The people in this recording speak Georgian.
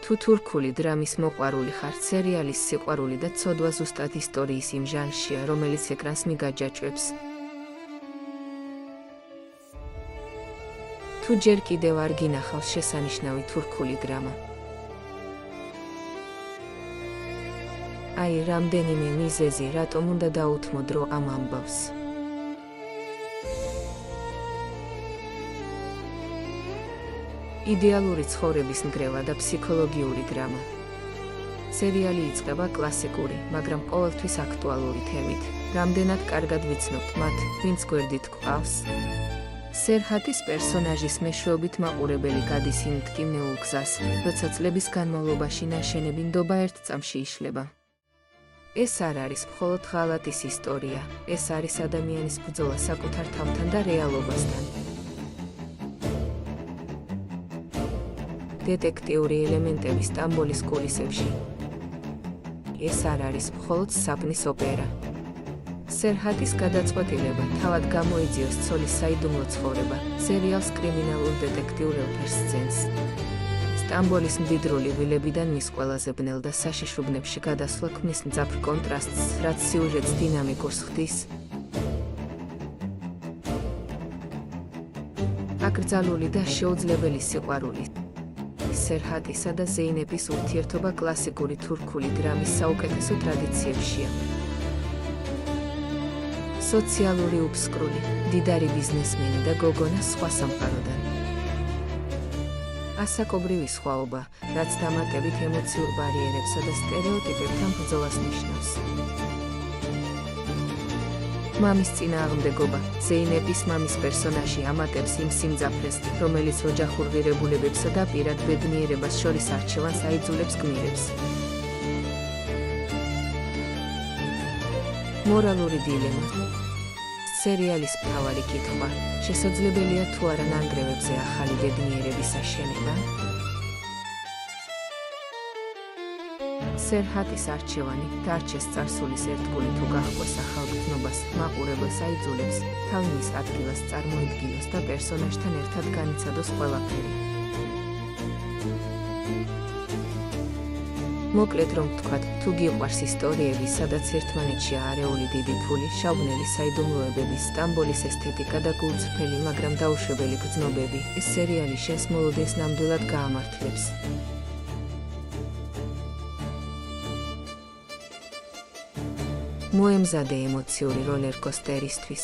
თუ თურქული დრამის მოყვარული ხარ, სერიალის სიყვარული და ცოდვა ზუსტად ისტორიის იმ ჟანრშია, რომელიც ეკრანს მიგაჯაჭვებს. თუ ჯერ კიდევ არ გინახავს შესანიშნავი თურქული დრამა. აი, რამდენიმე მიზეზი, რატომ უნდა დაუთმო დრო ამ ამბავს. იდეალური ცხოვრების ნგრევა და ფსიქოლოგიური დრამა. სერიალი იწყება კლასიკური, მაგრამ ყოველთვის აქტუალური თემით. რამდენად კარგად ვიცნობთ მათ, ვინც გვერდით გვყავს. სერჰატის პერსონაჟის მეშვეობით მაყურებელი გადის იმ მტკივნეულ გზას, როცა წლების განმავლობაში ნაშენები ნდობა ერთ წამში იშლება. ეს არ არის მხოლოდ ღალატის ისტორია, ეს არის ადამიანის ბრძოლა საკუთარ თავთან და რეალობასთან. დეტექტიური ელემენტები სტამბოლის კულისებში. ეს არ არის მხოლოდ საგნის ოპერა. სერჰატის გადაწყვეტილება თავად გამოიძიოს ცოლის საიდუმლო ცხოვრება, სერიალს კრიმინალურ დეტექტიურ ელფერს სცენს. სტამბოლის მდიდრული ვილებიდან მის ყველაზე ბნელ და საშიში ბნებში გადასვლა ქმნის მძაფრ კონტრასტს, რაც სიუჟეტს დინამიკურს ხდის. აკრძალული და შეუძლებელი სიყვარული. სერჰატისა და ზეინების ურთიერთობა კლასიკური თურქული დრამის საუკეთესო ტრადიციებშია. სოციალური უფსკრული, მდიდარი ბიზნესმენი და გოგონა სხვა სამყაროდან. ასაკობრივი სხვაობა, რაც დამატებით ემოციურ ბარიერებსა და სტერეოტიპებთან ბრძოლას ნიშნავს. მამის წინააღმდეგობა. ზეინების მამის პერსონაჟი ამატებს იმ სიმძაფრეს, რომელიც ოჯახურ ღირებულებებსა და პირად ბედნიერებას შორის არჩევანს აიძულებს გმირებს. მორალური დილემა. სერიალის მთავარი კითხვა: შესაძლებელია თუ არა ნანგრევებზე ახალი ბედნიერების აშენება? სერჰატის არჩევანი, დარჩეს წარსულის ერთგული თუ გაჰყვეს ახალ გრძნობას, მაყურებელს აიძულებს, თავი მის ადგილას წარმოიდგინოს და პერსონაჟთან ერთად განიცადოს ყველაფერი. მოკლედ რომ ვთქვათ, თუ გიყვარს ისტორიები, სადაც ერთმანეთშია არეული დიდი ფული, შავბნელი საიდუმლოებები, სტამბოლის ესთეტიკა და გულწრფელი, მაგრამ დაუშვებელი გრძნობები, ეს სერიალი შენს მოლოდინს ნამდვილად გაამართლებს. მოემზადე ემოციური როლერკოსტერისთვის.